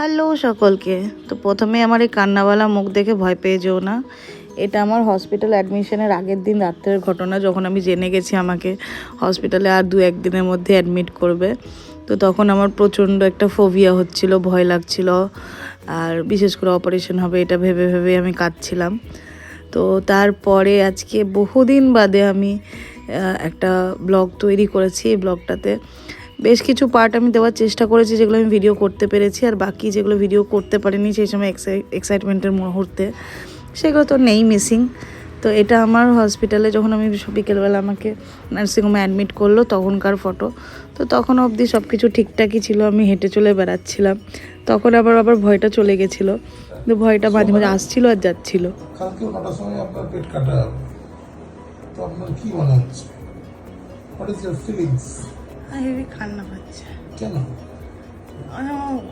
Hello সকলকে। তো প্রথমে আমার এই কান্নাওয়ালা মুখ দেখে ভয় পেয়ে যেও না। এটা আমার হসপিটাল অ্যাডমিশনের আগের দিন রাত্রের ঘটনা, যখন আমি জেনে গেছি আমাকে হসপিটালে আর 2-1 দিনের মধ্যে অ্যাডমিট করবে। তো তখন আমার প্রচণ্ড একটা ফোবিয়া হচ্ছিল, ভয় লাগছিল, আর বিশেষ করে অপারেশন হবে এটা ভেবে ভেবে আমি কাঁদছিলাম। তো তারপরে আজকে বহুদিন বাদে আমি একটা ব্লগ তৈরি করেছি। এই ব্লগটাতে বেশ কিছু পার্ট আমি দেওয়ার চেষ্টা করেছি, যেগুলো আমি ভিডিও করতে পেরেছি, আর বাকি যেগুলো ভিডিও করতে পারিনি সেই সময় এক্সাইটমেন্টের মুহূর্তে, সেগুলো তো নেই, মিসিং। তো এটা আমার হসপিটালে যখন আমি বিকেলবেলা আমাকে নার্সিংহোমে অ্যাডমিট করলো তখনকার ফটো। তো তখন অবধি সব কিছু ঠিকঠাকই ছিল, আমি হেঁটে চলে বেড়াচ্ছিলাম। তখন আবার ভয়টা চলে গেছিলো, কিন্তু ভয়টা মাঝে মাঝে আসছিল আর যাচ্ছিল। কালকে কটার সময় আপনার পেট কাটা হবে, তো আপনার কি মনে হচ্ছে? What is your feelings? Heavy কান্না পাচ্ছে, কেন?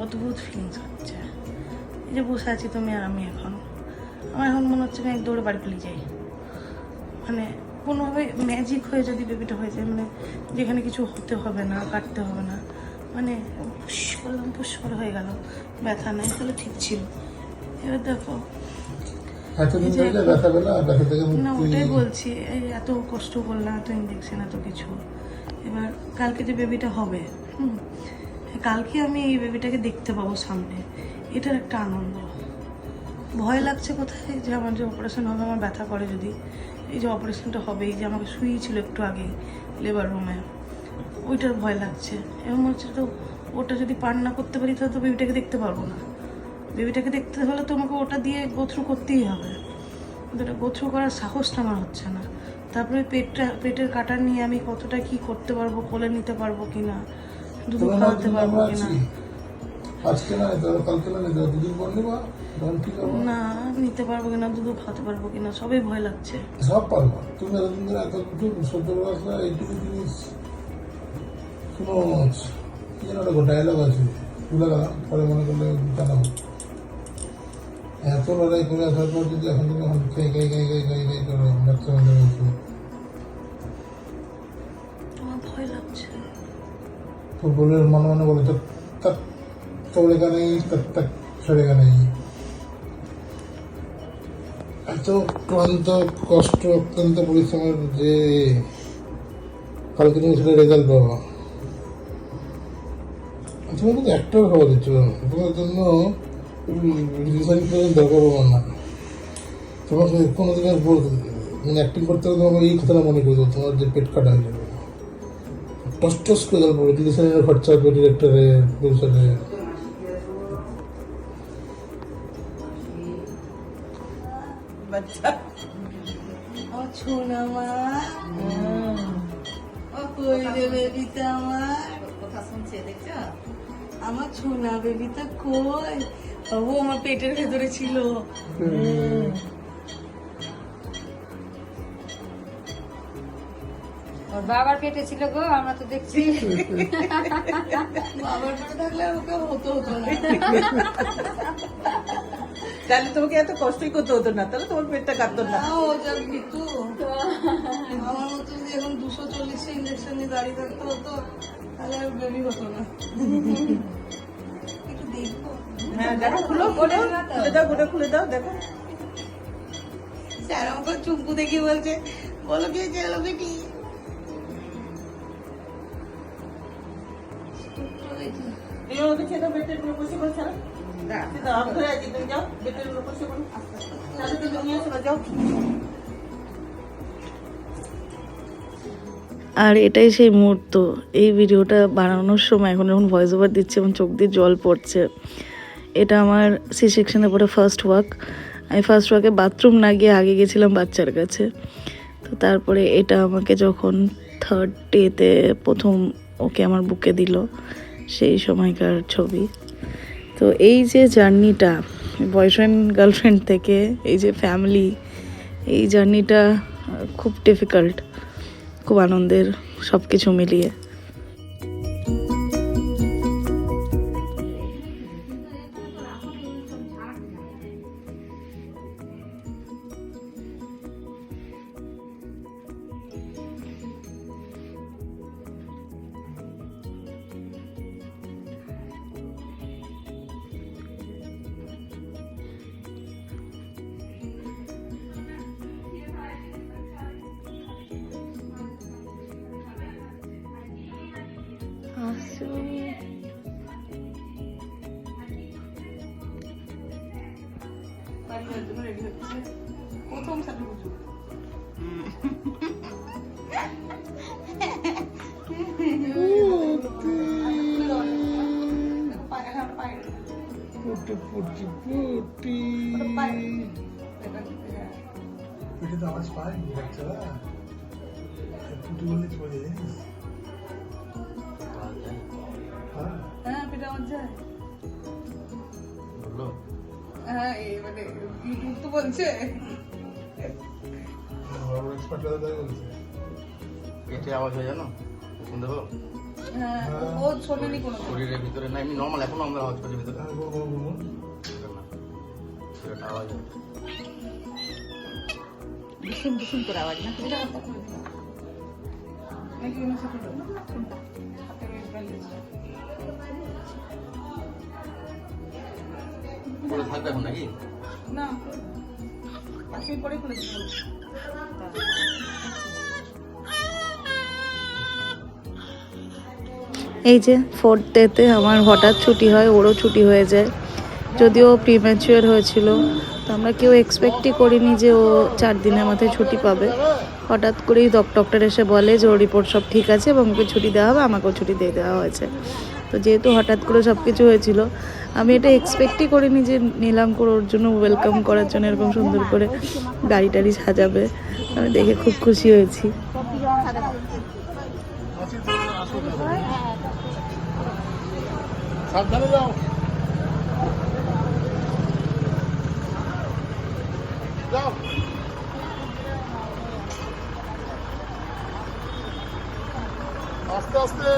অদ্ভুত ফিলিংস হচ্ছে। এই যে বসে আছি তুমি আর আমি, আমার এখন মনে হচ্ছে আমি এক দৌড়ে বাড়ি পালিয়ে যাই। মানে কোনোভাবে ম্যাজিক হয়ে যদি বেবিটা হয়ে যায়, মানে যেখানে কিছু হতে হবে না, কাটতে হবে না, মানে পুশ করে হয়ে গেল, ব্যথা নাই, তাহলে ঠিক ছিল। এবার দেখো, এতদিন ধরে ব্যথা পেলে আর ব্যথা থেকে না মুক্তি? ওটাই বলছি, এই এত কষ্ট করলাম, এত ইঞ্জেকশন, এত কিছু। এবার কালকে যে বেবিটা হবে, কালকে আমি এই বেবিটাকে দেখতে পাবো সামনে, এটার একটা আনন্দ। ভয় লাগছে কোথায়, যে আমার যে অপারেশন হবে, আমার ব্যথা করে যদি, এই যে অপারেশনটা হবে, এই যে আমাকে শুয়েছিল একটু আগে লেবার রুমে, ওইটার ভয় লাগছে। এবং হচ্ছে তো ওটা যদি পার না করতে পারি তাহলে তো বেবিটাকে দেখতে পারবো না। বেবিটাকে দেখতে হলে তো আমাকে ওটা দিয়ে গোথ্রু করতেই হবে, কিন্তু এটা গোথ্রু করার সাহসটা আমার হচ্ছে না। তারপরে পেটের কাটা নিয়ে আমি কতটা কি করতে পারবো, কোলে নিতে পারবো কিনা, দুধ খাওয়াতে পারবো কিনা। আজকে না নিতে হবে, কালকে না নিতে হবে, দুদিন পর নেবা, তখন কি করবো? না নিতে পারবো কিনা, দুধ খাওয়াতে পারবো কিনা, সবই ভয় লাগছে। সব পারবো। তুমি এতদিন ধরে এত কিছু সহ্য করে আসলে, এইটুকু জিনিস শুনো, কি যেন একটা ডায়লগ আছে, ভুলে গেলাম, পরে মনে করলে জানাবো। এত লড়াই করে আসার পর যদি এখন তুমি এখন খাই খাই খাই খাই খাই খাই করো, বাচ্চা মেয়েদের বলছো, আমার ভয় লাগছে। ফুটবলের মনে মনে বলে তাক চলেগা নেই, তাক সরেগা নেই। এত ক্লান্ত, কষ্ট, অত্যন্ত পরিশ্রমের যে কালকে তুমি সেটা রেজাল্ট পাবা। তোমার কিন্তু একটাও খাবার দিচ্ছ না, তোমার জন্য রিসার্চ পর্যন্ত দরকার হবে না। তোমাকে কোনো দিনের মানে অ্যাক্টিং করতে হবে, তোমাকে এই কথাটা মনে করে দেবো, তোমার যে পেট কাটা হয়ে যাবে, টস করে গেল পড়বে, ডিরেকশনের খরচা হবে, ডিরেক্টরের, প্রডিউসারের। বাচ্চা ও ছোনা মা, ও কই রে বেবিটা আমার, কথা শুনছে দেখছো, আমার ছোনা বেবিটা কই, ও আমার পেটের ভেতরে ছিল। ওর বাবার পেটে ছিল গো, আমরা তো দেখছি। বাবার পেটে থাকলে ওকে হতো না, তাহলে তোমাকে এত কষ্টই করতে হতো না, তাহলে তোমার পেটটা কাঁদতো না। ও যা ভিতু। আমার মতো যদি এখন 240 ইঞ্জেকশন নিয়ে দাঁড়িয়ে থাকতে হতো, তাহলে আর বেবি হতো না। একটু দেখবো, হ্যাঁ দেখো, খুলে দাও, গোটা খুলে দাও, দেখো। স্যার আমাকে চুম্পু দেখি বলছে, বলো কে চলো বেটি। তুমি আমাকে খেয়ে দাও, বেটের উপর বসে বসে ছাড়া। আমি ধরে আছি, তুমি যাও, বেটের উপর বসে বলো। তাহলে তুমি নিয়ে আসো না, যাও। আর এটাই সেই মুহূর্ত, এই ভিডিওটা বানানোর সময় এখন যখন ভয়েস ওভার দিচ্ছে এবং চোখ দিয়ে জল পড়ছে। এটা আমার সি সেকশনের পরে ফার্স্ট ওয়াক। আমি ফার্স্ট ওয়াকে বাথরুম না গিয়ে আগে গেছিলাম বাচ্চার কাছে। তো তারপরে এটা আমাকে যখন 3rd ডেতে প্রথম ওকে আমার বুকে দিল, সেই সময়কার ছবি। তো এই যে জার্নিটা, বয়ফ্রেন্ড গার্লফ্রেন্ড থেকে এই যে ফ্যামিলি, এই জার্নিটা খুব ডিফিকাল্ট, খুব আনন্দের, সব কিছু মিলিয়ে। বাড়ি যাওয়ার জন্য রেডি হচ্ছে প্রথম সাথে পুজো পুটি পুটি পুটি পেটে তো আওয়াজ পায় বাচ্চারা পুটি বললে কি বলে জানিস? হ্যাঁ হ্যাঁ পেটে আমার যায় বললো হ্যাঁ এই মানে ইউটিউব তো বলছে বড় এক্সপার্ট দাদা তাই বলছে পেটে আওয়াজ হয় জানো শুনতে পাবো হ্যাঁ ও শোনেনি কোনো শরীরের ভিতরে না এমনি নর্মাল এখনো আমরা আওয়াজ করছি ভিতরে হ্যাঁ বলো বলো বলো সেটা না সেটা আওয়াজ হয় ভীষণ ভীষণ করে আওয়াজ না। এটা হাতটা খুলে দিলাম নাকি অন্য সাথে দেবো কোনটা হাতে ব্যান্ডেজ পরে থাকবে এখন নাকি না 5 মিনিট পরে খুলে দিতে হবে এই যে 4th ডেতে আমার হঠাৎ ছুটি হয়, ওরও ছুটি হয়ে যায়। যদিও প্রিম্যাচিওর হয়েছিল, তো আমরা কেউ এক্সপেক্টই করিনি যে ও 4 দিনের মাথায় ছুটি পাবে। হঠাৎ করেই ডক্টর এসে বলে যে ওর রিপোর্ট সব ঠিক আছে এবং ওকে ছুটি দেওয়া হবে, আমাকেও ছুটি দিয়ে দেওয়া হয়েছে। তো যেহেতু হঠাৎ করে সব কিছু হয়েছিল, আমি এটা এক্সপেক্টই করিনি যে নিলাম করে ওর জন্য ওয়েলকাম করার জন্য এরকম সুন্দর করে গাড়ি টাড়ি সাজাবে। আমি দেখে খুব খুশি হয়েছি। সাবধানে যাও যাও আস্তে আস্তে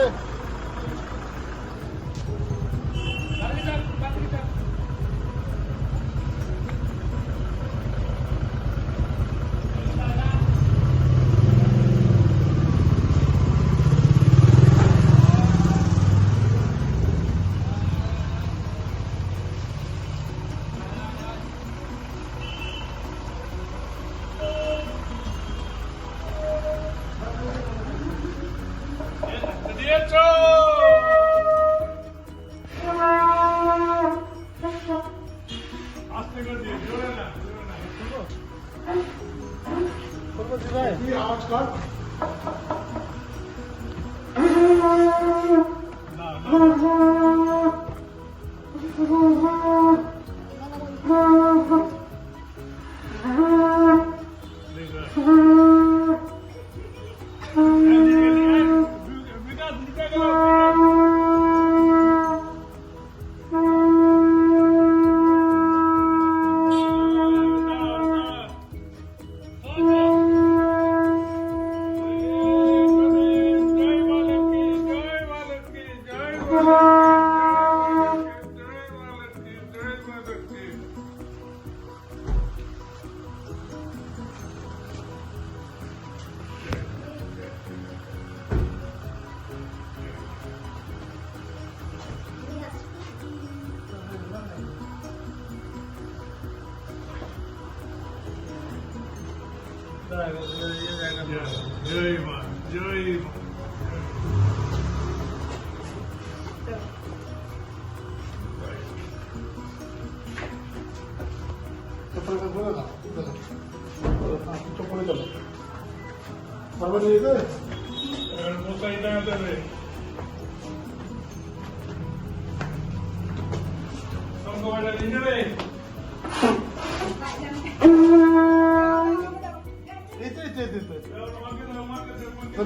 আওয়াজ কর জয় মা জয় মা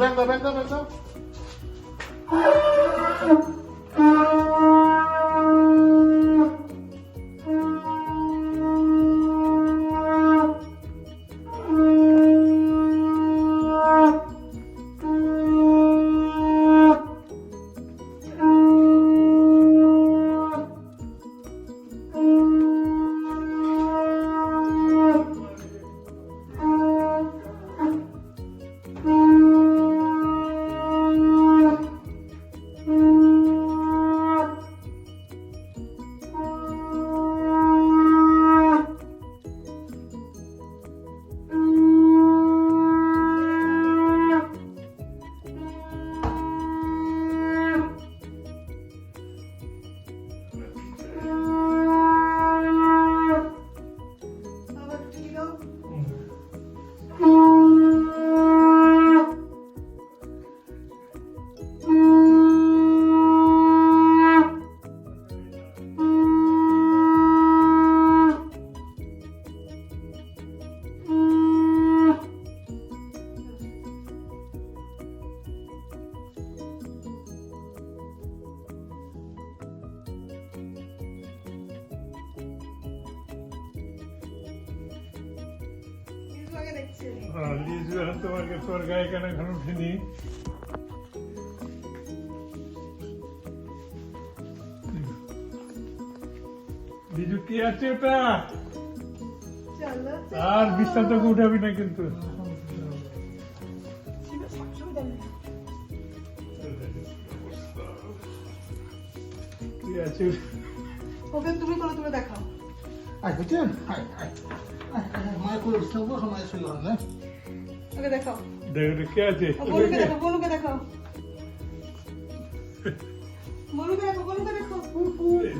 Venga, venga, venga. দেখছে। লিজু এখন তোমাকে তোর গায়ে কেন এখন উঠিনি? লিজু কি আছে ওটা? চলো, আর বিছনা থেকে উঠাবি না কিন্তু। কি আছে? ওকে তুমি করো, তুমি দেখাও। আয় বুঝছেন মায়ের করে শুনবো সময় ছিল না ওকে দেখাও। দেখো কে আছে? বলুকে দেখো, বলুকে দেখাও। বলুকে দেখো, বলুকে দেখো।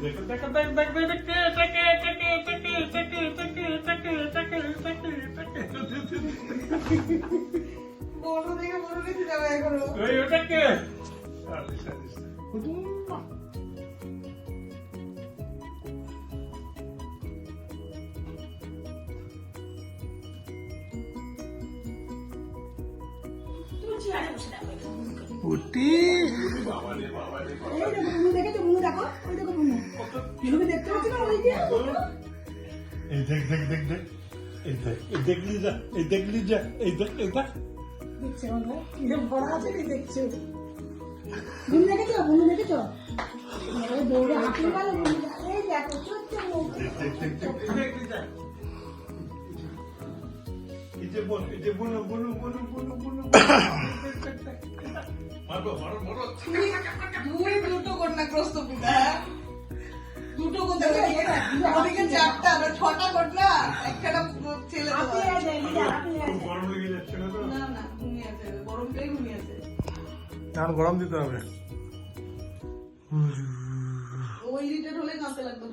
দেখো দেখো দেখো দেখো দেখো কে এটা কে এটা কে এটা কে এটা কে এটা কে এটা কে এটা কে এটা কে এটা কে বলু দেখে বলু দেখে যাবে এখন। ওই ওটা কে? আরে সাদিস উটি বুনু দেখেছো, বুনু দেখো, ওই দেখো বুনু। বুনুকে দেখতে পাচ্ছি না, ওই যে। এই দেখ দেখ দেখ দেখ এই দেখ এই দেখলি যা এই দেখলি যা এই দেখ এই দেখ দেখছে আমরা, কিরম ভরা আছে এই দেখছো। বুনু দেখেছো, বুনু দেখেছো? এই দৌড়ে হাঁপিয়ে গেল বুনু। এই দেখো, চলছে মুখ। দেখ দেখ দেখ দেখ দেখলি যা এই যে বল এই যে বল বল বল বল বল মারো মারো মারো দুই দুটো কন্যাগ্রস্ত পিতা, হ্যাঁ? দুটো কোথায় ওদিকে চারটা না ছটা কন্যা, একটা ছেলে। গরম লেগে যাচ্ছে না তো না না, ঘুমিয়ে আছে, গরমটাই ঘুমিয়ে আছে। আর গরম দিতে হবে ওই লিটার হলে কাঁপতে লাগতো।